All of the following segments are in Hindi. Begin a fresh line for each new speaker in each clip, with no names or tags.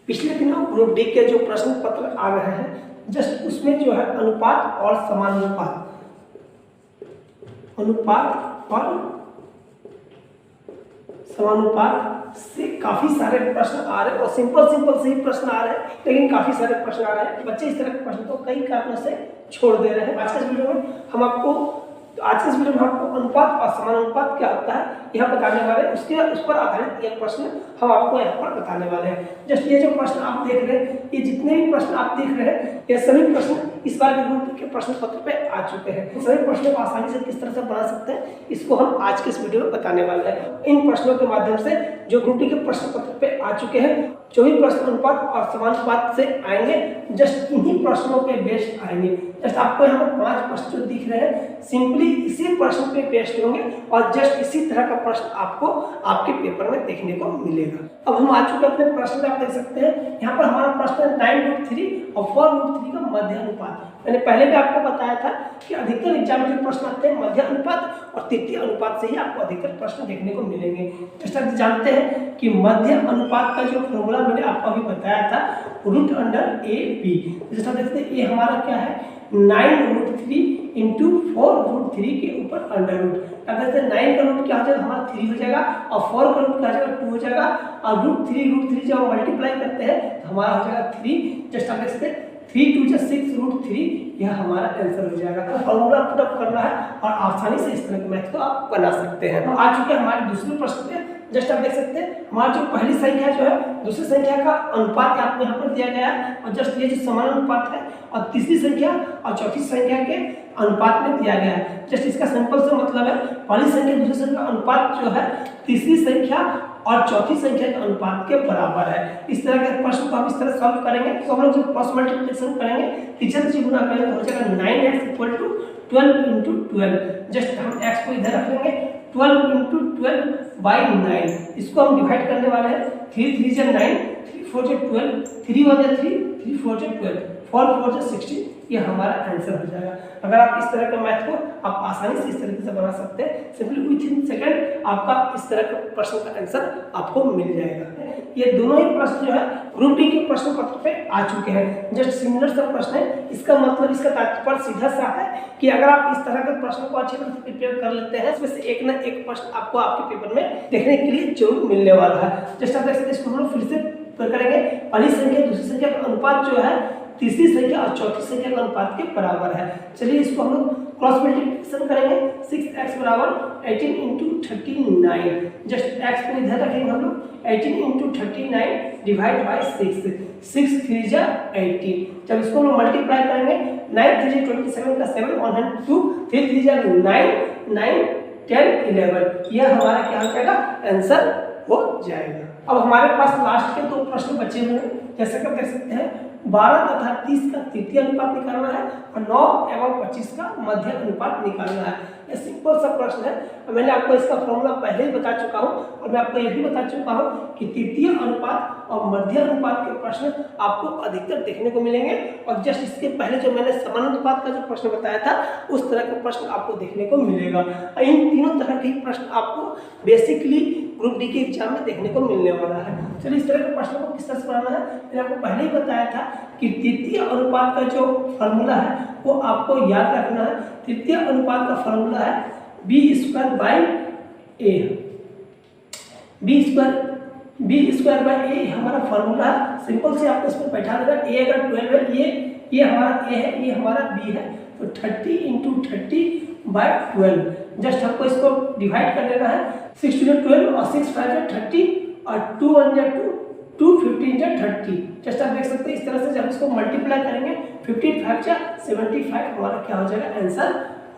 पिछले दिनों ग्रुप डी के जो प्रश्न पत्र आ रहे हैं जस्ट उसमें जो है अनुपात और समानुपात से काफी सारे प्रश्न आ रहे हैं और सिंपल से ही प्रश्न आ रहे हैं, लेकिन काफी सारे प्रश्न आ रहे हैं। बच्चे इस तरह के प्रश्न को कई कारणों से छोड़ दे रहे हैं। आज के इस वीडियो में हम आपको अनुपात और समानुपात क्या होता है यह बताने वाले हैं। उस पर आधारित एक प्रश्न हम आपको यहाँ पर बताने वाले हैं। जस्ट ये जो प्रश्न आप देख रहे हैं, ये जितने भी प्रश्न आप देख रहे हैं, ये सभी प्रश्न इस बार के ग्रुप के प्रश्न पत्र पे आ चुके हैं। इन सभी प्रश्नों को आसानी से किस तरह से बना सकते हैं इसको हम आज के इस वीडियो में बताने वाले हैं। इन प्रश्नों के माध्यम से जो ग्रुप डी के प्रश्न पत्र पे आ चुके हैं, जो भी प्रश्न अनुपात और समानुपात से आएंगे, जस्ट इन्हीं प्रश्नों पे बेस्ड आएंगे। जस्ट आपको यहाँ पर 5 प्रश्न जो दिख रहे हैं सिंपली इसी प्रश्न पे बेस्ड होंगे और जस्ट इसी तरह का प्रश्न आपको आपके पेपर में देखने को मिलेगा। अब हम आ चुके अपने प्रश्न में, आप देख सकते हैं यहाँ पर हमारा प्रश्न है 9√3 और 4√3 का मध्य अनुपात। मैंने पहले भी आपको बताया था कि अधिकतर एग्जाम में जो प्रश्न आते हैं मध्य अनुपात और तृतीय अनुपात से ही आपको अधिकतर प्रश्न देखने को मिलेंगे। जैसा आप जानते हैं कि मध्य अनुपात का जो फॉर्मूला मैंने आपको अभी बताया था √A/B। जैसा देखते हैं ये हमारा क्या है 9√3 इंटू 4√3 के ऊपर अंडर रूट। अगर 9 का रूट क्या हो जाएगा हमारा 3 हो जाएगा और 4 का रूट क्या हो जाएगा 2 हो जाएगा और √3 जब हम मल्टीप्लाई करते हैं तो हमारा हो जाएगा 3। जस्ट आप देख सकते हैं 3 2 6 √3 यह हमारा आंसर हो जाएगा। तो फॉर्मूला पुटअप करना है और आसानी से इस तरह के मैथ को आप बना सकते हैं। तो आ चुके हैं हमारे दूसरे प्रश्न पे। जस्ट आप देख सकते हैं हमारा जो पहली संख्या जो है दूसरी संख्या का अनुपात आपको यहाँ पर दिया गया है और जस्ट ये जो समानुपात है और तीसरी संख्या और चौथी संख्या के अनुपात में दिया गया है। जस्ट इसका सिंपल से मतलब है पहली संख्या दूसरी संख्या का अनुपात जो है तीसरी संख्या और चौथी संख्या के अनुपात के बराबर है। इस तरह के प्रश्न को हम इस तरह सॉल्व करेंगे। तो हम लोग जब क्रॉस मल्टीप्लिकेशन करेंगे तीसरे से गुना करेंगे तो हो जाएगा 9x = 12 × 12। जस्ट हम x को इधर रख लेंगे 12 × 12/9। इसको हम डिवाइड करने वाले हैं 3 3 × 9 3 4 × 12 3 1 × 3 3 4 × 12 4 4 × 16 ये हमारा आंसर हो जाएगा। अगर आप इस तरह के मैथ को आप आसानी से इस तरीके से बना सकते हैं, सिंपली विथिन सेकंड आपका इस तरह के प्रश्न का आंसर आपको मिल जाएगा। ये दोनों ही प्रश्न जो है ग्रुप डी के प्रश्न पत्र पे आ चुके हैं। जस्ट सिमिलर सा प्रश्न है। इसका मतलब इसका तात्पर्य सीधा सा है कि अगर आप इस तरह के प्रश्न को अच्छी तरह से प्रिपेयर कर लेते हैं इसमें से एक ना एक प्रश्न आपको आपके पेपर में देखने के लिए जरूर मिलने वाला है। जस्ट आप देख सकते हैं इसको हम लोग फिर से करेंगे। पहली संख्या दूसरी संख्या का अनुपात जो है तीसरी संख्या और चौथी संख्या के अनुपात के बराबर है। चलिए इसको हम लोग क्रॉस मल्टीप्लिकेशन करेंगे। 6x = 18 × 39। जस्ट x को इधर रखेंगे हम लोग 18 × 39 डिवाइड बाय 6 6 3 × 18। जब इसको हम लोग मल्टीप्लाई करेंगे 9 3 × 27 का 7 102 3 3 × 9 9 10 11 यह हमारा क्या हो जाएगा आंसर हो जाएगा। अब हमारे पास लास्ट के 2 प्रश्न बचे हुए हैं। जैसे कि आप देख सकते हैं 12 तथा 30 का तृतीय अनुपात निकालना है और 9 एवं 25 का मध्य अनुपात निकालना है। ये सिंपल सा प्रश्न है और मैंने आपको इसका फॉर्मूला पहले ही बता चुका हूँ और मैं आपको ये भी बता चुका हूँ कि तृतीय अनुपात और मध्य अनुपात के प्रश्न आपको अधिकतर देखने को मिलेंगे और जस्ट इसके पहले जो मैंने समानुपात का जो प्रश्न बताया था उस तरह के प्रश्न आपको देखने को मिलेगा। इन तीनों तरह के प्रश्न आपको बेसिकली ग्रुप डी के एग्जाम में देखने को मिलने वाला है। चलिए इस तरह के प्रश्नों को किस तरह से बनाना है मैंने आपको पहले ही बताया था कि तृतीय अनुपात का जो फॉर्मूला है वो आपको याद रखना है। तृतीय अनुपात का फॉर्मूला है b² हमारा फॉर्मूला है। सिंपल से आपको इसमें बैठा देगा। a अगर 12 है ये हमारा a है, ये हमारा b है, तो 30 × 30/12। जस्ट हमको इसको डिवाइड कर देना है 6 2 12 और 6 5 30 और 2 1 2 2 15 30। जस्ट आप देख सकते हैं इस तरह से जब इसको मल्टीप्लाई करेंगे 15 5 75 हमारा क्या हो जाएगा आंसर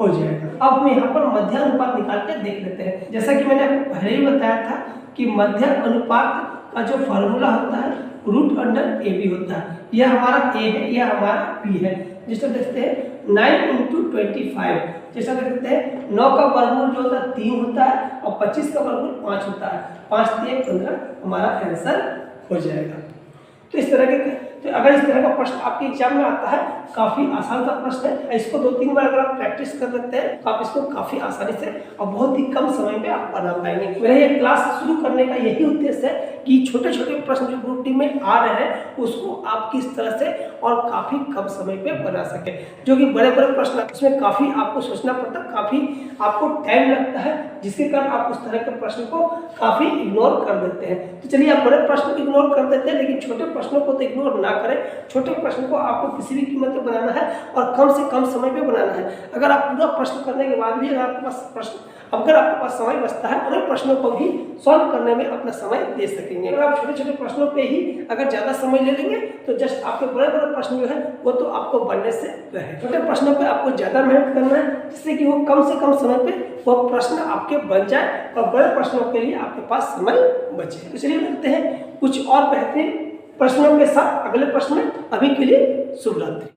हो जाएगा। अब हम यहाँ पर मध्य अनुपात निकाल के देख लेते हैं। जैसा कि मैंने आपको पहले ही बताया था कि मध्य अनुपात का जो फॉर्मूला होता है √AB होता है। यह हमारा a है, यह हमारा b है। जिसको देखते हैं 9 × 25। जैसा देखते हैं 9 का वर्गमूल जो होता है 3 होता है और 25 का वर्गमूल 5 होता है। 5 3 15 हमारा आंसर हो जाएगा। तो इस तरह के तो अगर इस तरह का प्रश्न आपके एग्जाम में आता है, काफी आसान सा प्रश्न है, इसको 2-3 बार अगर आप प्रैक्टिस कर लेते हैं तो आप इसको काफी आसानी से और बहुत ही कम समय में आप बना पाएंगे। मेरा ये क्लास शुरू करने का यही उद्देश्य है कि छोटे छोटे प्रश्न जो ग्रुप डी में आ रहे हैं उसको आप किस तरह से और काफी कम समय पे बना सके। जो कि बड़े बड़े प्रश्न उसमें काफी आपको सोचना पड़ता है, काफी आपको टाइम लगता है, जिसके कारण आप उस तरह के प्रश्न को काफी इग्नोर कर देते हैं। तो चलिए आप बड़े प्रश्न को इग्नोर कर देते हैं, लेकिन छोटे प्रश्नों को तो इग्नोर ना करें। छोटे प्रश्न को आपको किसी भी कीमत पे बनाना है और कम से कम समय पे बनाना है। अगर आप पूरा प्रश्न करने के बाद भी अगर आपके पास समय बचता है, बड़े प्रश्नों को भी सॉल्व करने में अपना समय दे सकेंगे। अगर आप छोटे छोटे प्रश्नों पे ही अगर ज्यादा समय ले लेंगे तो जस्ट आपके बड़े बड़े प्रश्न जो है वो तो आपको बनने से रहे। छोटे प्रश्नों पे आपको ज्यादा मेहनत करना है, जिससे कि वो कम से कम समय पे वो प्रश्न आपके बन जाए और बड़े प्रश्नों के लिए आपके पास समय बचे। इसलिए मिलते हैं कुछ और बेहतरीन प्रश्नों के साथ अगले प्रश्न में। अभी के लिए शुभ रात्रि।